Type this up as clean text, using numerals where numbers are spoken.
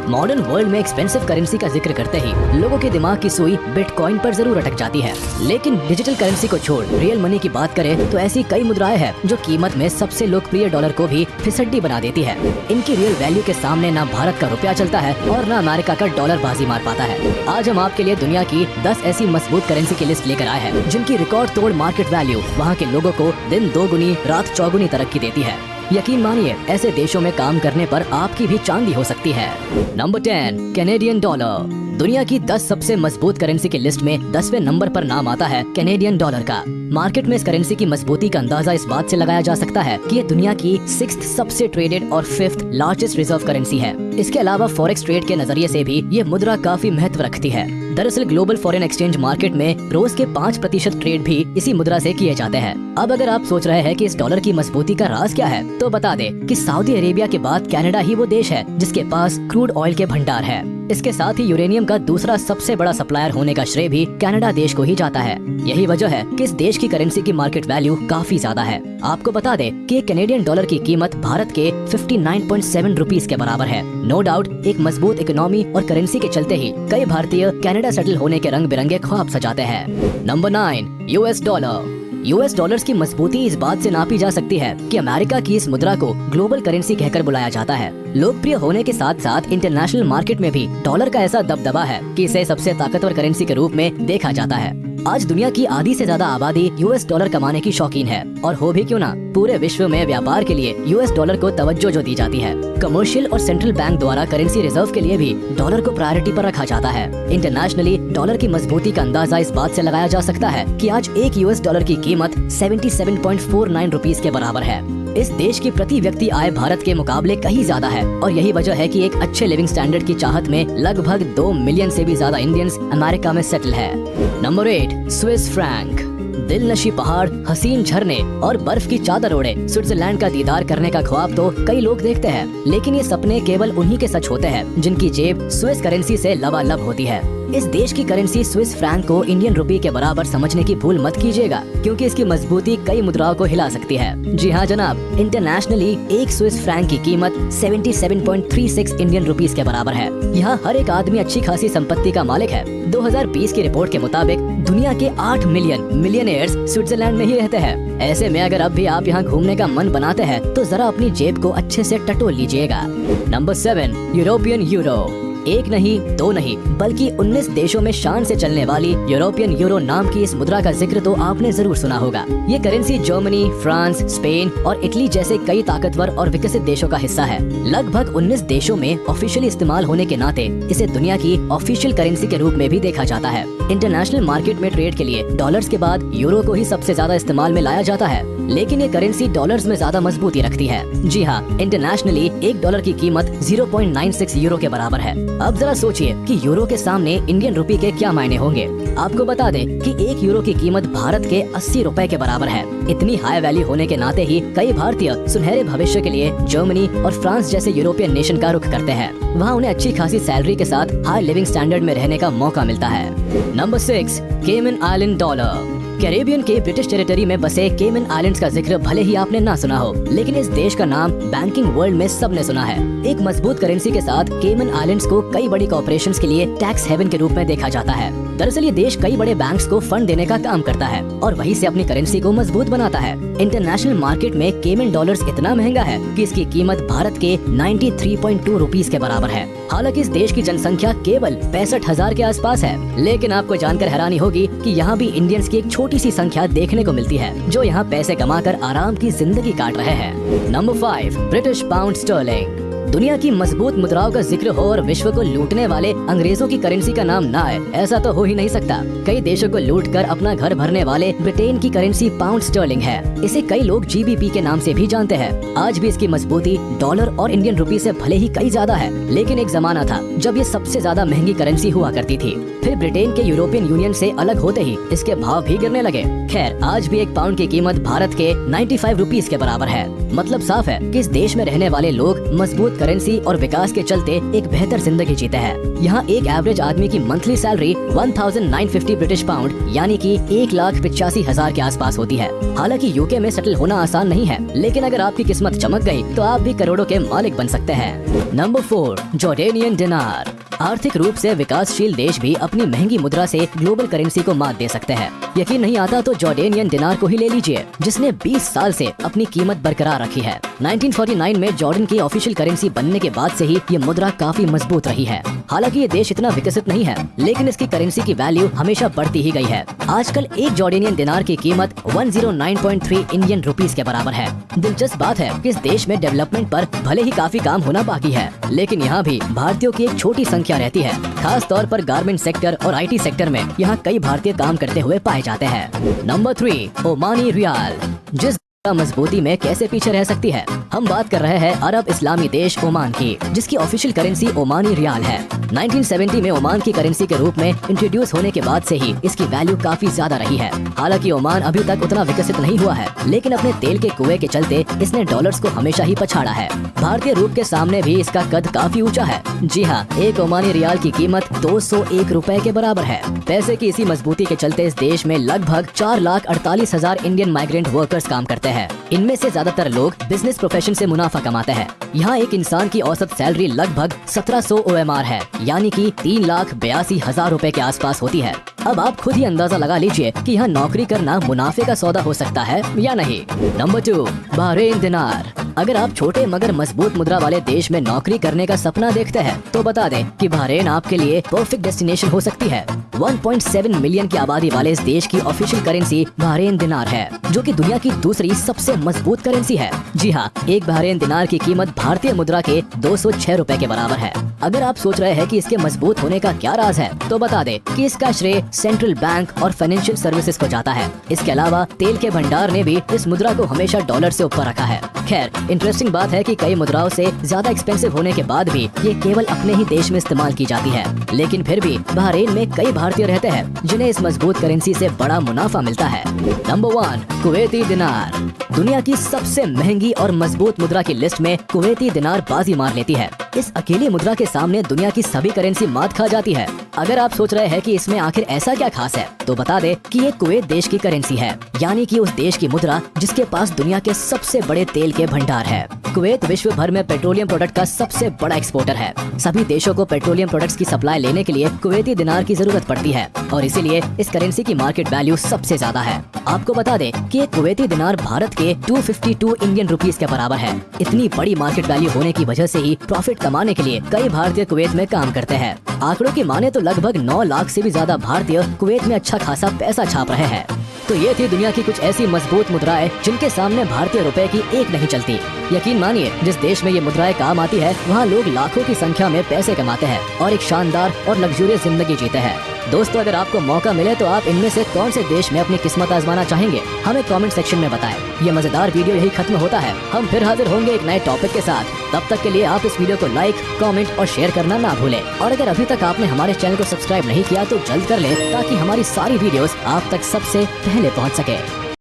Modern world में expensive currency का जिक्र करते ही लोगों के दिमाग की सुई बिटकॉइन पर जरूर अटक जाती है, लेकिन डिजिटल करेंसी को छोड़ रियल मनी की बात करें तो ऐसी कई मुद्राएं हैं जो कीमत में सबसे लोकप्रिय डॉलर को भी फिसड्डी बना देती है। इनकी रियल वैल्यू के सामने ना भारत का रुपया चलता है और ना अमेरिका का डॉलर बाजी मार पाता है। आज हम आपके लिए दुनिया की 10 ऐसी मजबूत करेंसी की लिस्ट लेकर आए हैं जिनकी रिकॉर्ड तोड़ मार्केट वैल्यू वहाँ के लोगों को दिन दोगुनी रात चौगुनी तरक्की देती है। यकीन मानिए, ऐसे देशों में काम करने पर आपकी भी चांदी हो सकती है। Number 10, Canadian dollar. दुनिया की 10 सबसे मजबूत करेंसी की लिस्ट में 10वें नंबर पर नाम आता है कैनेडियन डॉलर का। मार्केट में इस करेंसी की मजबूती का अंदाजा इस बात से लगाया जा सकता है कि ये दुनिया की 6th सबसे ट्रेडेड और 5th लार्जेस्ट रिजर्व करेंसी है। इसके अलावा फॉरेक्स ट्रेड के नजरिए से भी ये मुद्रा काफी महत्व रखती है। दरअसल ग्लोबल फॉरेन एक्सचेंज मार्केट में रोज के 5% ट्रेड भी इसी मुद्रा से किए जाते हैं। अब अगर आप सोच रहे हैं कि इस डॉलर की मजबूती का राज क्या है, तो बता दे कि सऊदी अरेबिया के बाद कनाडा ही वो देश है जिसके पास क्रूड ऑयल के भंडार है। इसके साथ ही यूरेनियम का दूसरा सबसे बड़ा सप्लायर होने का श्रेय भी कनाडा देश को ही जाता है। यही वजह है कि इस देश की करेंसी की मार्केट वैल्यू काफी ज्यादा है। आपको बता दे कि कैनेडियन डॉलर की कीमत भारत के 59.7 रुपीस के बराबर है। नो डाउट एक मजबूत इकोनॉमी और करेंसी के चलते ही कई भारतीय कनाडा सेटल होने के रंग बिरंगे ख्वाब सजाते हैं। Number 9, US dollar. US dollars की मजबूती इस बात से नापी जा सकती है कि अमेरिका की इस मुद्रा को ग्लोबल करेंसी कहकर बुलाया जाता है। लोकप्रिय होने के साथ साथ इंटरनेशनल मार्केट में भी डॉलर का ऐसा दबदबा है कि इसे सबसे ताकतवर करेंसी के रूप में देखा जाता है। आज दुनिया की आधी से ज्यादा आबादी यूएस डॉलर कमाने की शौकीन है, और हो भी क्यों ना, पूरे विश्व में व्यापार के लिए यूएस डॉलर को तवज्जो जो दी जाती है। कमर्शियल और सेंट्रल बैंक द्वारा करेंसी रिजर्व के लिए भी डॉलर को प्रायोरिटी पर रखा जाता है। इंटरनेशनली डॉलर की मजबूती का अंदाजा इस बात से लगाया जा सकता है कि आज एक यूएस डॉलर की कीमत 77.49 रुपीस के बराबर है। इस देश की प्रति व्यक्ति आय भारत के मुकाबले कहीं ज्यादा है, और यही वजह है कि एक अच्छे लिविंग स्टैंडर्ड की चाहत में लगभग 2 मिलियन से भी ज्यादा इंडियंस अमेरिका में सेटल है। Number 8, Swiss franc. दिलनशी पहाड़, हसीन झरने और बर्फ की चादर ओढ़े स्विट्जरलैंड का दीदार करने का ख्वाब तो कई लोग देखते हैं, लेकिन ये सपने केवल उन्हीं के सच होते हैं जिनकी जेब स्विस करेंसी से लबालब होती है। इस देश की करेंसी स्विस फ्रैंक को इंडियन रुपये के बराबर समझने की भूल मत कीजिएगा, क्योंकि इसकी मजबूती कई मुद्राओं को हिला सकती है। जी हाँ जनाब, इंटरनेशनली एक स्विस फ्रैंक की कीमत 77.36 इंडियन रुपीस के बराबर है। यहाँ हर एक आदमी अच्छी खासी संपत्ति का मालिक है। 2020 की रिपोर्ट के मुताबिक दुनिया के 8 मिलियनेयर्स स्विट्जरलैंड में ही रहते हैं। ऐसे में अगर अब भी आप यहाँ घूमने का मन बनाते हैं तो जरा अपनी जेब को अच्छे से टटोल लीजिएगा। Number 7, European euro. एक नहीं, दो नहीं, बल्कि 19 देशों में शान से चलने वाली यूरोपियन यूरो नाम की इस मुद्रा का जिक्र तो आपने जरूर सुना होगा। ये करेंसी जर्मनी, फ्रांस, स्पेन और इटली जैसे कई ताकतवर और विकसित देशों का हिस्सा है। लगभग 19 देशों में ऑफिशियली इस्तेमाल होने के नाते इसे दुनिया की ऑफिशियल करेंसी के रूप में भी देखा जाता है। इंटरनेशनल मार्केट में ट्रेड के लिए डॉलर्स के बाद यूरो को ही सबसे ज्यादा इस्तेमाल में लाया जाता है, लेकिन ये करेंसी डॉलर्स में ज्यादा मजबूती रखती है। जी हाँ, इंटरनेशनली एक डॉलर की कीमत 0.96 यूरो के बराबर है। अब जरा सोचिए कि यूरो के सामने इंडियन रुपये के क्या मायने होंगे। आपको बता दें कि 1 यूरो की कीमत भारत के 80 रुपए के बराबर है। इतनी हाई वैल्यू होने के नाते ही कई भारतीय सुनहरे भविष्य के लिए जर्मनी और फ्रांस जैसे यूरोपियन नेशन का रुख करते हैं। वहाँ उन्हें अच्छी खासी सैलरी के साथ हाई लिविंग स्टैंडर्ड में रहने का मौका मिलता है। नंबर 6, केमन आइलैंड डॉलर। कैरेबियन के ब्रिटिश टेरिटरी में बसे केमन आइलैंड्स का जिक्र भले ही आपने ना सुना हो, लेकिन इस देश का नाम बैंकिंग वर्ल्ड में सबने सुना है। एक मजबूत करेंसी के साथ केमन आइलैंड्स को कई बड़ी कॉर्पोरेशंस के लिए टैक्स हेवन के रूप में देखा जाता है। दरअसल ये देश कई बड़े बैंक्स को फंड देने का काम करता है और वहीं से अपनी करेंसी को मजबूत बनाता है। इंटरनेशनल मार्केट में केमन डॉलर्स इतना महंगा है कि इसकी कीमत भारत के 93.2 रुपीस के बराबर है। हालांकि इस देश की जनसंख्या केवल 65,000 के आसपास है, लेकिन आपको जानकर हैरानी होगी कि यहाँ भी इंडियंस की एक छोटी सी संख्या देखने को मिलती है जो यहाँ पैसे कमाकर आराम की जिंदगी काट रहे हैं। Number 5, British pound sterling. दुनिया की मजबूत मुद्राओं का जिक्र हो और विश्व को लूटने वाले अंग्रेजों की करेंसी का नाम ना आए, ऐसा तो हो ही नहीं सकता। कई देशों को लूटकर अपना घर भरने वाले ब्रिटेन की करेंसी पाउंड स्टर्लिंग है। इसे कई लोग जीबीपी के नाम से भी जानते हैं। आज भी इसकी मजबूती डॉलर और इंडियन रुपये से भले ही कई ज्यादा है, लेकिन एक जमाना था जब ये सबसे ज्यादा महंगी करेंसी हुआ करती थी। फिर ब्रिटेन के यूरोपियन यूनियन से अलग होते ही इसके भाव भी गिरने लगे। खैर, आज भी 1 पाउंड की कीमत भारत के 95 रुपीस के बराबर है। मतलब साफ है कि इस देश में रहने वाले लोग मजबूत मजबूत करेंसी और विकास के चलते एक बेहतर जिंदगी जीते हैं। यहाँ एक एवरेज आदमी की मंथली सैलरी 1950 ब्रिटिश पाउंड यानी कि 1,85,000 के आसपास होती है। हालांकि यूके में सेटल होना आसान नहीं है, लेकिन अगर आपकी किस्मत चमक गई तो आप भी करोड़ों के मालिक बन सकते हैं। नंबर 4, जॉर्डेनियन दिनार। आर्थिक रूप से विकासशील देश भी अपनी महंगी मुद्रा से ग्लोबल करेंसी को मात दे सकते हैं। यकीन नहीं आता तो जॉर्डेनियन दिनार को ही ले लीजिए, जिसने 20 साल से अपनी कीमत बरकरार रखी है। 1949 में जॉर्डन की ऑफिशियल करेंसी बनने के बाद से ही ये मुद्रा काफी मजबूत रही है। हालांकि ये देश इतना विकसित नहीं है, लेकिन इसकी करेंसी की वैल्यू हमेशा बढ़ती ही गई है। आजकल एक जॉर्डेनियन दिनार की कीमत 109.3 इंडियन रुपीस के बराबर है। दिलचस्प बात है कि इस देश में डेवलपमेंट पर भले ही काफी काम होना बाकी है, लेकिन यहाँ भी भारतीयों की एक छोटी संख्या रहती है। खास तौर पर गारमेंट सेक्टर और IT सेक्टर में यहाँ कई भारतीय काम करते हुए पाए जाते हैं। Number 3, Omani riyal. जिस मजबूती में कैसे पीछे रह सकती है। हम बात कर रहे हैं अरब इस्लामी देश ओमान की, जिसकी ऑफिशियल करेंसी ओमानी रियाल है। 1970 में ओमान की करेंसी के रूप में इंट्रोड्यूस होने के बाद से ही इसकी वैल्यू काफी ज्यादा रही है। हालांकि ओमान अभी तक उतना विकसित नहीं हुआ है, लेकिन अपने तेल के कुएं के चलते इसने डॉलर्स को हमेशा ही पछाड़ा है। भारतीय रूप के सामने भी इसका कद काफी ऊंचा है। जी हाँ, एक ओमानी रियाल की कीमत 201 रुपए के बराबर है। पैसे की इसी मजबूती के चलते इस देश में लगभग 4,48,000 इंडियन माइग्रेंट वर्कर्स काम करते हैं। इनमें से ज्यादातर लोग बिजनेस प्रोफेशन से मुनाफा कमाते हैं। यहाँ एक इंसान की औसत सैलरी लगभग 1700 OMR है, यानी कि 3,82,000 रुपए के आसपास होती है। अब आप खुद ही अंदाजा लगा लीजिए कि यहाँ नौकरी करना मुनाफे का सौदा हो सकता है या नहीं। नंबर 2, बहरीन दिनार। अगर आप छोटे मगर मजबूत मुद्रा वाले देश में नौकरी करने का सपना देखते हैं तो बता दें कि बहरीन आपके लिए परफेक्ट डेस्टिनेशन हो सकती है। 1.7 मिलियन की आबादी वाले इस देश की ऑफिशियल करेंसी बहरीन दिनार है, जो कि दुनिया की दूसरी सबसे मजबूत करेंसी है। जी हाँ, एक बहरीन दिनार की कीमत भारतीय मुद्रा के 206 रुपए के बराबर है। अगर आप सोच रहे हैं कि इसके मजबूत होने का क्या राज है, तो बता दें कि इसका श्रेय सेंट्रल बैंक और फाइनेंशियल सर्विसेज को जाता है। इसके अलावा तेल के भंडार ने भी इस मुद्रा को हमेशा डॉलर से ऊपर रखा है। खैर, इंटरेस्टिंग बात है कि कई मुद्राओं से ज्यादा एक्सपेंसिव होने के बाद भी ये केवल अपने ही देश में इस्तेमाल की जाती है, लेकिन फिर भी बहरीन में कई भारतीय रहते हैं जिन्हें इस मजबूत करेंसी से बड़ा मुनाफा मिलता है। नंबर 1, कुवैती दिनार। दुनिया की सबसे महंगी और मजबूत मुद्रा की लिस्ट में कुवैती दिनार बाजी मार लेती है। इस अकेली मुद्रा के सामने दुनिया की सभी करेंसी मात खा जाती है। अगर आप सोच रहे हैं कि इसमें आखिर ऐसा क्या खास है, तो बता दे कि ये कुवैत देश की करेंसी है, यानी कि उस देश की मुद्रा जिसके पास दुनिया के सबसे बड़े तेल के भंडार है। कुवैत विश्व भर में पेट्रोलियम प्रोडक्ट का सबसे बड़ा एक्सपोर्टर है। सभी देशों को पेट्रोलियम प्रोडक्ट्स की सप्लाई लेने के लिए कुवैती दिनार की जरूरत पड़ती है और इसीलिए इस करेंसी की मार्केट वैल्यू सबसे ज्यादा है। आपको बता दें कि एक कुवैती दिनार भारत के 252 इंडियन रुपीस के बराबर है। इतनी बड़ी मार्केट वैल्यू होने की वजह से ही प्रॉफिट कमाने के लिए कई भारतीय कुवैत में काम करते हैं। आंकड़ों की माने तो लगभग 9 लाख से भी ज्यादा भारतीय कुवैत में अच्छा खासा पैसा छाप रहे हैं। तो ये थी दुनिया की कुछ ऐसी मजबूत मुद्राएं जिनके सामने भारतीय रुपए की एक नहीं चलती। यकीन मानिए, जिस देश में ये मुद्राएं काम आती है, वहाँ लोग लाखों की संख्या में पैसे कमाते हैं और एक शानदार और लग्जूरियस जिंदगी जीते हैं। दोस्तों, अगर आपको मौका मिले तो आप इनमें से कौन से देश में अपनी किस्मत आजमाना चाहेंगे, हमें कमेंट सेक्शन में बताएं। ये मजेदार वीडियो यही खत्म होता है। हम फिर हाजिर होंगे एक नए टॉपिक के साथ। तब तक के लिए आप इस वीडियो को लाइक, कमेंट और शेयर करना ना भूलें। और अगर अभी तक आपने हमारे चैनल को सब्सक्राइब नहीं किया तो जल्द कर लें, ताकि हमारी सारी वीडियोस आप तक सबसे पहले पहुंच सके।